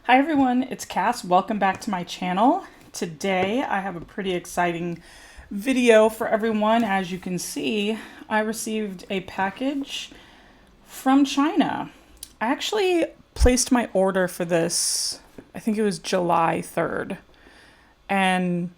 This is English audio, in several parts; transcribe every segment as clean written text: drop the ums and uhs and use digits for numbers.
Hi everyone, it's Cass. Welcome back to my channel. Today I have a pretty exciting video for everyone. As you can see, I received a package from China. I actually placed my order for this, I think it was July 3rd. And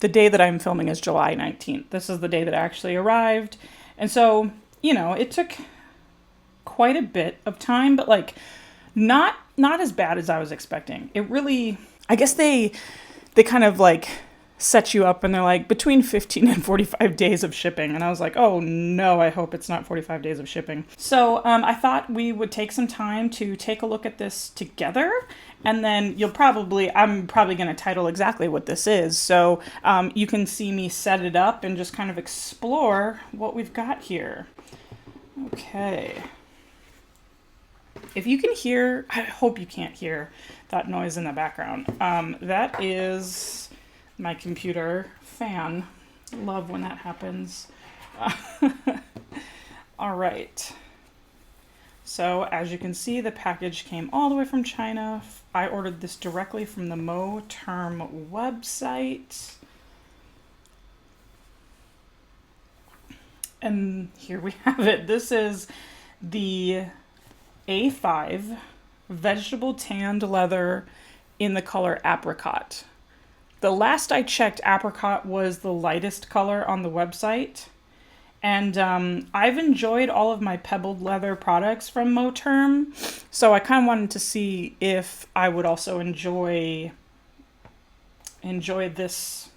the day that I'm filming is July 19th. This is the day that it actually arrived. And so, it took quite a bit of time, but not as bad as I was expecting. It really, I guess they kind of set you up and they're like between 15 and 45 days of shipping. And I was like, oh no, I hope it's not 45 days of shipping. So I thought we would take some time to take a look at this together. And then I'm probably going to title exactly what this is. So you can see me set it up and just kind of explore what we've got here. Okay. If you can hear, I hope you can't hear that noise in the background. That is my computer fan. Love when that happens. All right. So as you can see, the package came all the way from China. I ordered this directly from the Moterm website. And here we have it. This is the A5 vegetable tanned leather in the color apricot. The last I checked, apricot was the lightest color on the website. And I've enjoyed all of my pebbled leather products from Moterm. So I kind of wanted to see if I would also enjoy this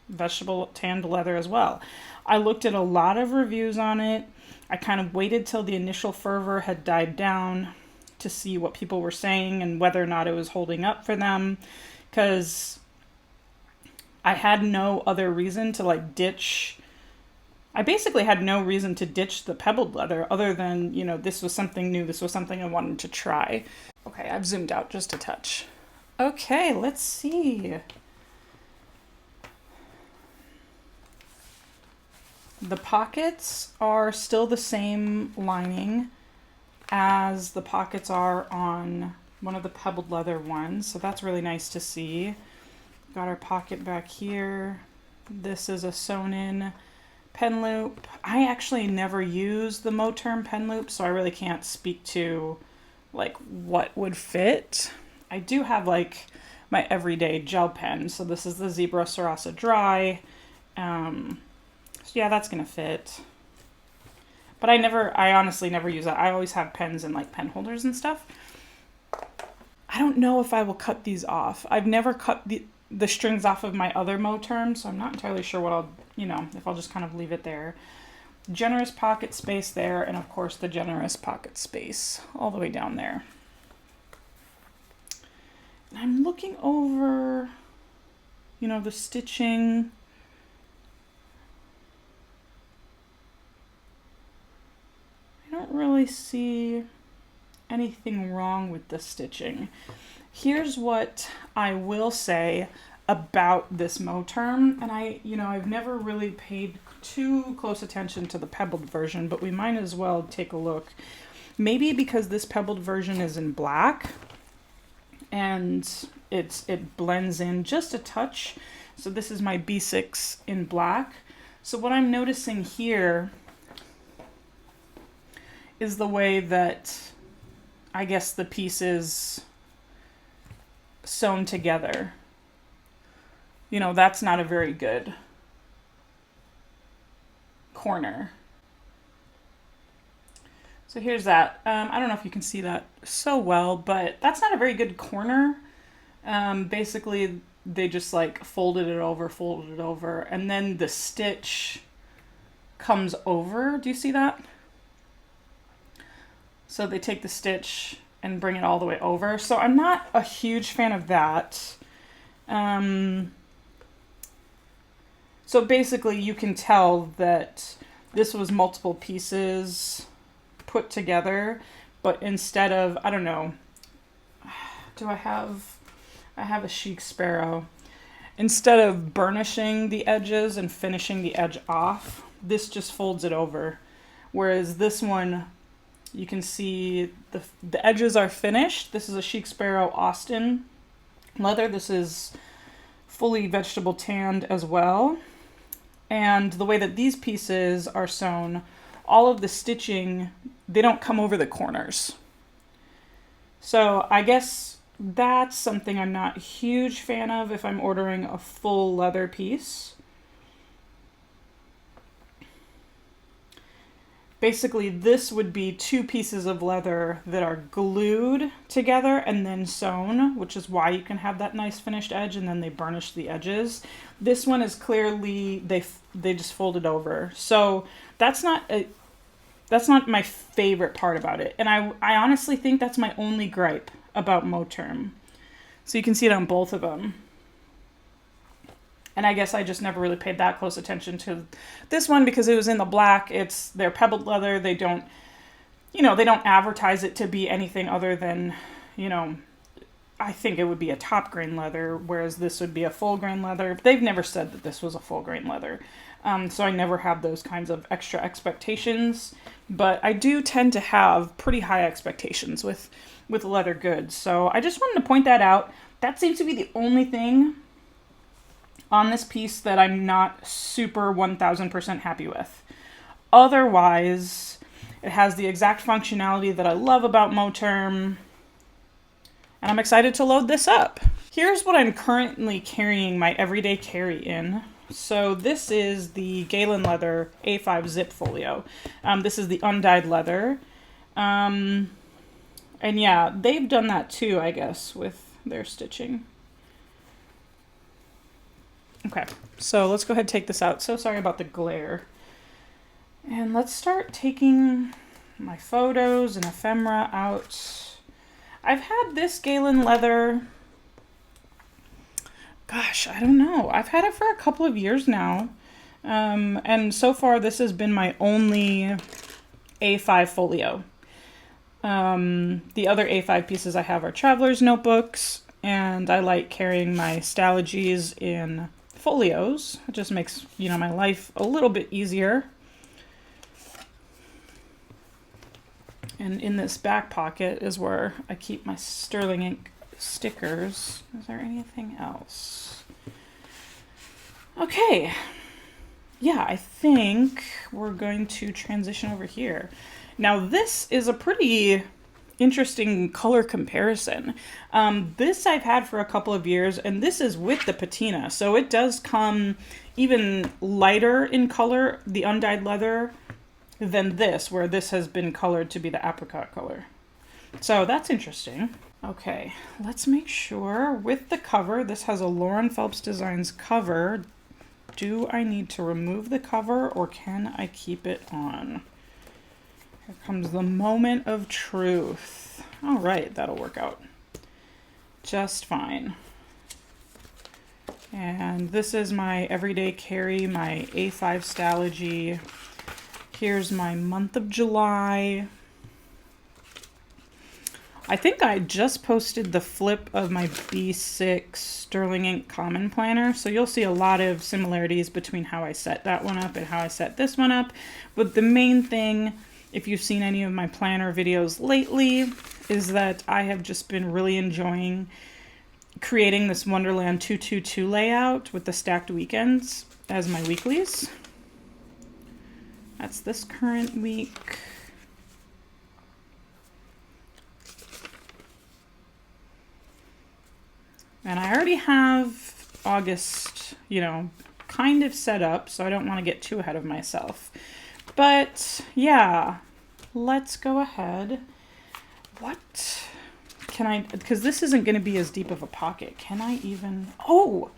vegetable tanned leather as well. I looked at a lot of reviews on it. I kind of waited till the initial fervor had died down to see what people were saying and whether or not it was holding up for them, because I had no other reason to ditch. I basically had no reason to ditch the pebbled leather other than, this was something new. This was something I wanted to try. Okay, I've zoomed out just a touch. Okay, let's see. The pockets are still the same lining as the pockets are on one of the pebbled leather ones. So that's really nice to see. Got our pocket back here. This is a sewn in pen loop. I actually never use the Moterm pen loop, so I really can't speak to what would fit. I do have my everyday gel pen. So this is the Zebra Sarasa Dry. So yeah, that's gonna fit. But I honestly never use that. I always have pens in pen holders and stuff. I don't know if I will cut these off. I've never cut the strings off of my other Moterm, so I'm not entirely sure what I'll, if I'll just kind of leave it there. Generous pocket space there, and of course the generous pocket space all the way down there. And I'm looking over, the stitching. I don't really see anything wrong with the stitching. Here's what I will say about this Moterm, and I've never really paid too close attention to the pebbled version, but we might as well take a look. Maybe because this pebbled version is in black and it blends in just a touch. So this is my B6 in black. So what I'm noticing here is the way that I guess the pieces sewn together. That's not a very good corner. So here's that. I don't know if you can see that so well, but that's not a very good corner. Basically, they just folded it over, and then the stitch comes over. Do you see that? So they take the stitch and bring it all the way over. So I'm not a huge fan of that. So basically you can tell that this was multiple pieces put together, but instead of, I don't know, I have a chic sparrow. Instead of burnishing the edges and finishing the edge off, this just folds it over. Whereas this one, You can see the edges are finished. This is a Chic Sparrow Austin leather. This is fully vegetable tanned as well. And the way that these pieces are sewn, all of the stitching, they don't come over the corners. So I guess that's something I'm not a huge fan of if I'm ordering a full leather piece. Basically, this would be two pieces of leather that are glued together and then sewn, which is why you can have that nice finished edge, and then they burnish the edges. This one is clearly, they just folded over. So that's not my favorite part about it. And I honestly think that's my only gripe about Moterm. So you can see it on both of them. And I guess I just never really paid that close attention to this one because it was in the black. They're pebbled leather. They don't, they don't advertise it to be anything other than, I think it would be a top grain leather, whereas this would be a full grain leather. They've never said that this was a full grain leather. So I never have those kinds of extra expectations, but I do tend to have pretty high expectations with leather goods. So I just wanted to point that out. That seems to be the only thing on this piece that I'm not super 1000% happy with. Otherwise, it has the exact functionality that I love about Moterm, and I'm excited to load this up. Here's what I'm currently carrying my everyday carry in. So this is the Galen Leather A5 zip folio. This is the undyed leather. And yeah, they've done that too, I guess, with their stitching. Okay, so let's go ahead and take this out. So sorry about the glare. And let's start taking my photos and ephemera out. I've had this Galen leather, gosh, I don't know. I've had it for a couple of years now. And so far this has been my only A5 folio. The other A5 pieces I have are traveler's notebooks, and I like carrying my Stalogies in folios. It just makes, my life a little bit easier. And in this back pocket is where I keep my sterling ink stickers. Is there anything else? Okay. Yeah, I think we're going to transition over here. Now this is a pretty interesting color comparison. This I've had for a couple of years, and this is with the patina, so it does come even lighter in color, the undyed leather, than this, where this has been colored to be the apricot color. So that's interesting. Okay, let's make sure with the cover, this has a Lauren Phelps Designs cover. Do I need to remove the cover, or can I keep it on? Here comes the moment of truth. All right, that'll work out just fine. And this is my everyday carry, my A5 Stalogy. Here's my month of July. I think I just posted the flip of my B6 Sterling Ink Common Planner, so you'll see a lot of similarities between how I set that one up and how I set this one up. But the main thing, if you've seen any of my planner videos lately, is that I have just been really enjoying creating this Wonderland 222 layout with the stacked weekends as my weeklies. That's this current week. And I already have August, kind of set up, so I don't want to get too ahead of myself. But yeah, let's go ahead. What can I, because this isn't going to be as deep of a pocket. Can I even, oh,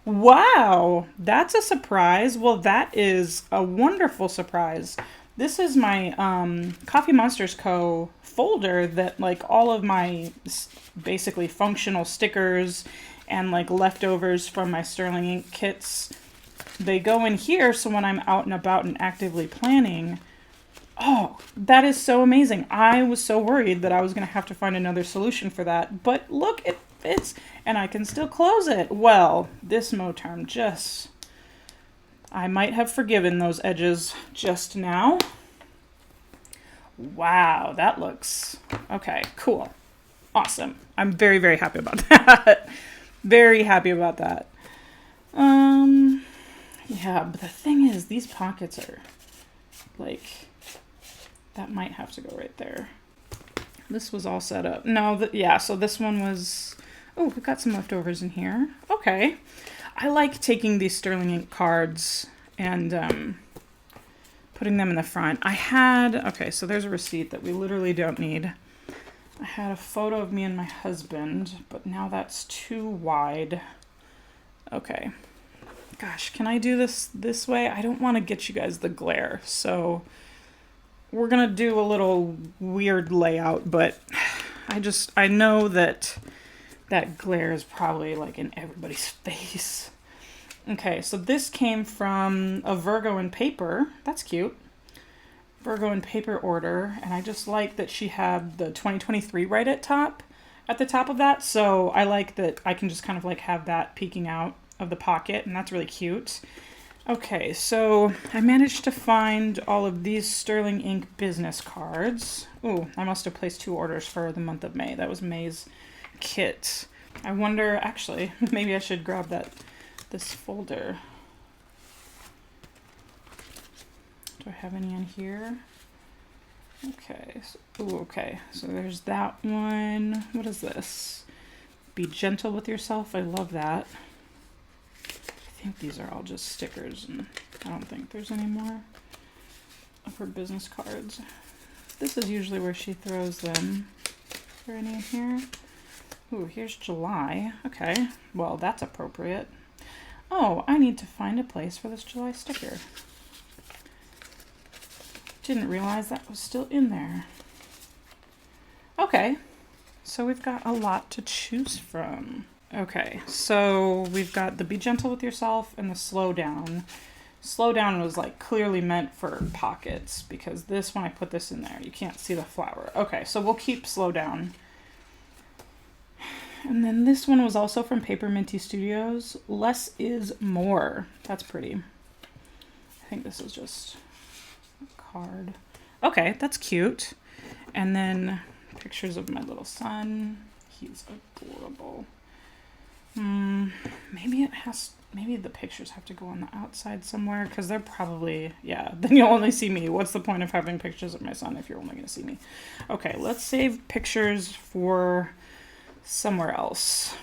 wow, that's a surprise. Well, that is a wonderful surprise. This is my Coffee Monsters Co. folder that all of my basically functional stickers and leftovers from my Sterling Ink kits, they go in here. So when I'm out and about and actively planning, oh, that is so amazing. I was so worried that I was going to have to find another solution for that. But look, it fits and I can still close it. Well, this Moterm just, I might have forgiven those edges just now. Wow, that looks, okay, cool. Awesome. I'm very, very happy about that. Very happy about that. Yeah, but the thing is, these pockets are like, that might have to go right there. This was all set up. No, yeah, so this one was, oh, we've got some leftovers in here. Okay. I like taking these sterling ink cards and putting them in the front. I had, okay, so there's a receipt that we literally don't need. I had a photo of me and my husband, but now that's too wide. Okay. Gosh, can I do this way? I don't want to get you guys the glare, so we're gonna do a little weird layout, but I know that glare is probably like in everybody's face. Okay, so this came from a Virgo in Paper. That's cute. Virgo in Paper order, and I just like that she had the 2023 right at the top of that, so I like that I can just kind of like have that peeking out of the pocket, and that's really cute. Okay, so I managed to find all of these sterling ink business cards. Ooh, I must have placed 2 orders for the month of May. That was May's kit. I wonder, actually, maybe I should grab this folder. Do I have any in here? Okay, okay, so there's that one. What is this? Be gentle with yourself. I love that. I think these are all just stickers, and I don't think there's any more of her business cards. This is usually where she throws them. Is there any in here? Ooh, here's July. Okay, well, that's appropriate. Oh, I need to find a place for this July sticker. Didn't realize that was still in there. Okay, so we've got a lot to choose from. Okay, so we've got the Be Gentle With Yourself and the Slow Down. Slow Down was like clearly meant for pockets, because this, when I put this in there, you can't see the flower. Okay, so we'll keep Slow Down. And then this one was also from Paper Minty Studios. Less is more. That's pretty. I think this is just a card. Okay, that's cute. And then pictures of my little son. He's adorable. Maybe the pictures have to go on the outside somewhere, because they're probably, yeah, then you'll only see me. What's the point of having pictures of my son if you're only going to see me? Okay, let's save pictures for somewhere else.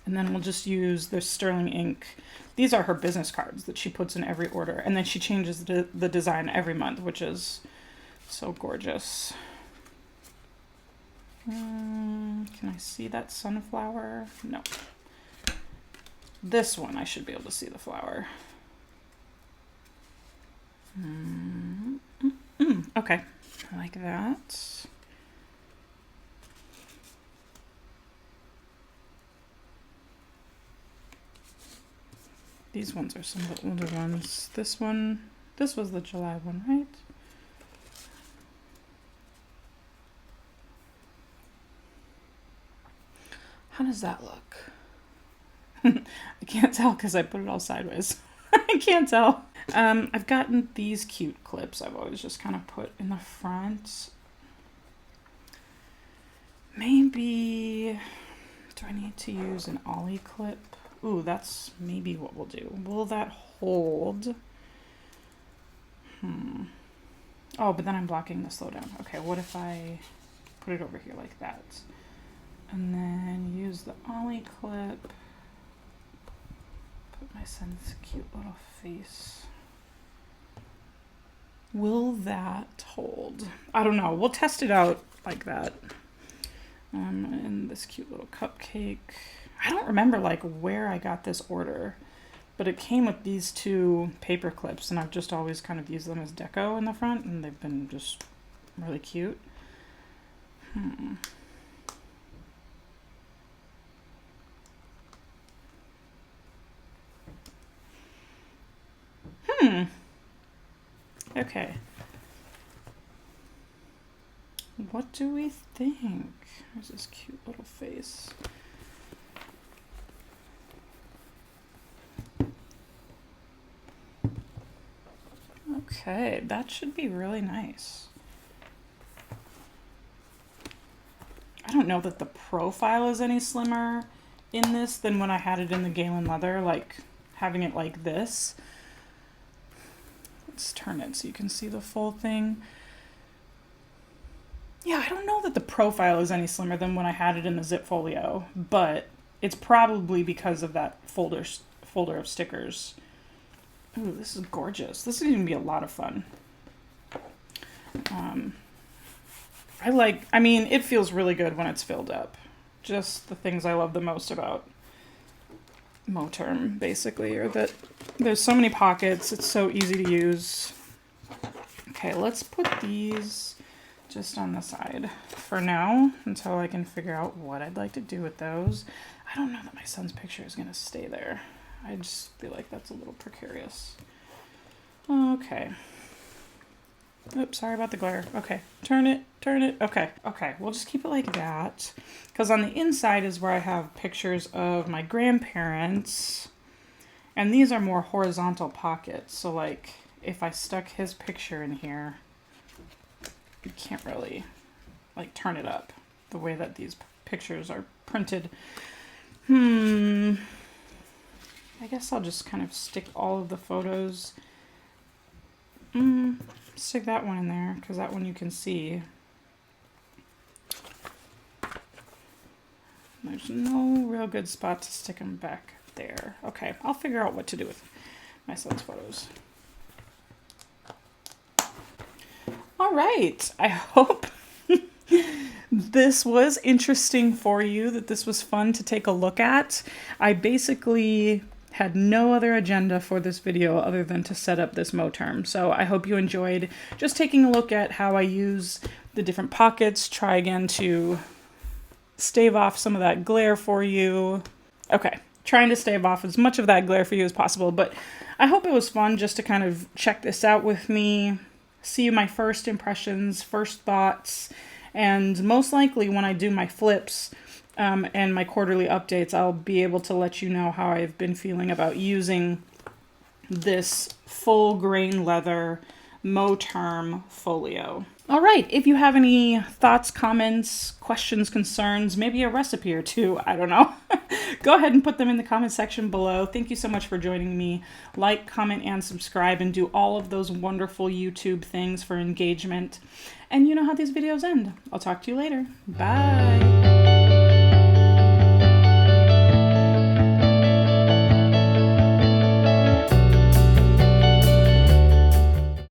And then we'll just use the sterling ink. These are her business cards that she puts in every order, and then she changes the design every month, which is so gorgeous. Can I see that sunflower? No. This one, I should be able to see the flower. Okay, I like that. These ones are some of the older ones. This was the July one, right? How does that look? I can't tell because I put it all sideways. I can't tell. I've gotten these cute clips I've always just kind of put in the front. Maybe, do I need to use an ollie clip? Ooh, that's maybe what we'll do. Will that hold? Oh, but then I'm blocking the slow down. Okay, what if I put it over here like that? And then use the ollie clip. Put my son's cute little face. Will that hold? I don't know. We'll test it out like that. And this cute little cupcake. I don't remember like where I got this order, but it came with these 2 paper clips, and I've just always kind of used them as deco in the front, and they've been just really cute. Okay. What do we think? There's this cute little face. Okay, that should be really nice. I don't know that the profile is any slimmer in this than when I had it in the Galen leather, like having it like this. Let's turn it so you can see the full thing. Yeah, I don't know that the profile is any slimmer than when I had it in the zip folio, but it's probably because of that folder of stickers. Ooh, this is gorgeous. This is going to be a lot of fun. I mean, it feels really good when it's filled up. Just the things I love the most about Moterm, basically, are that there's so many pockets, it's so easy to use. Okay, let's put these just on the side for now until I can figure out what I'd like to do with those. I don't know that my son's picture is going to stay there. I just feel like that's a little precarious. Okay. Oops, sorry about the glare. Okay, turn it. Okay, we'll just keep it like that. Because on the inside is where I have pictures of my grandparents. And these are more horizontal pockets. So like, if I stuck his picture in here, you can't really like turn it up the way that these pictures are printed. I guess I'll just kind of stick all of the photos. Stick that one in there because that one you can see. There's no real good spot to stick them back there. Okay, I'll figure out what to do with my son's photos. All right, I hope this was interesting for you, that this was fun to take a look at. I basically had no other agenda for this video other than to set up this Moterm. So I hope you enjoyed just taking a look at how I use the different pockets, try again to stave off some of that glare for you. Okay, trying to stave off as much of that glare for you as possible, but I hope it was fun just to kind of check this out with me, see my first impressions, first thoughts, and most likely when I do my flips and my quarterly updates, I'll be able to let you know how I've been feeling about using this full grain leather Moterm folio. All right, if you have any thoughts, comments, questions, concerns, maybe a recipe or two, I don't know, go ahead and put them in the comment section below. Thank you so much for joining me. Like, comment, and subscribe, and do all of those wonderful YouTube things for engagement. And you know how these videos end. I'll talk to you later. Bye.